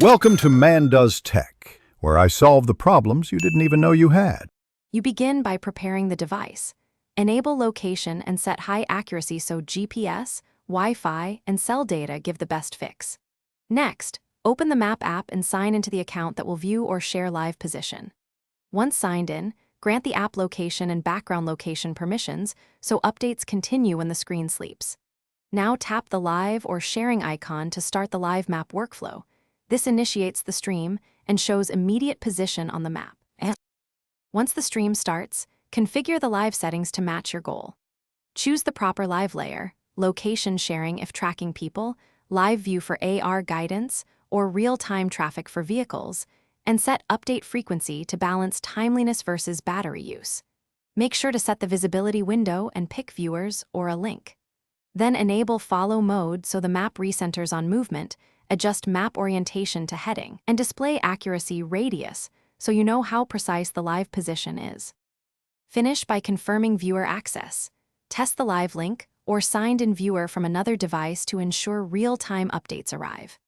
Welcome to Man Does Tech, where I solve the problems you didn't even know you had. You begin by preparing the device. Enable location and set high accuracy so GPS, Wi-Fi, and cell data give the best fix. Next, open the Map app and sign into the account that will view or share live position. Once signed in, grant the app location and background location permissions so updates continue when the screen sleeps. Now tap the live or sharing icon to start the live map workflow. This initiates the stream and shows immediate position on the map. Once the stream starts, configure the live settings to match your goal. Choose the proper live layer, location sharing if tracking people, live view for AR guidance, or real-time traffic for vehicles, and set update frequency to balance timeliness versus battery use. Make sure to set the visibility window and pick viewers or a link. Then enable follow mode so the map recenters on movement, adjust map orientation to heading, and display accuracy radius so you know how precise the live position is. Finish by confirming viewer access. Test the live link or signed-in viewer from another device to ensure real-time updates arrive.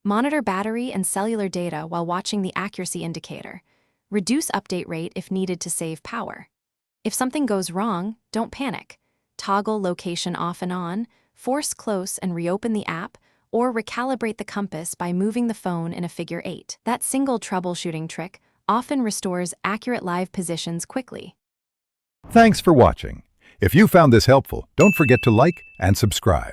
Monitor battery and cellular data while watching the accuracy indicator. Reduce update rate if needed to save power. If something goes wrong, don't panic. Toggle location off and on, force close and reopen the app, or recalibrate the compass by moving the phone in a figure 8. That single troubleshooting trick often restores accurate live positions quickly. Thanks for watching. If you found this helpful, don't forget to like and subscribe.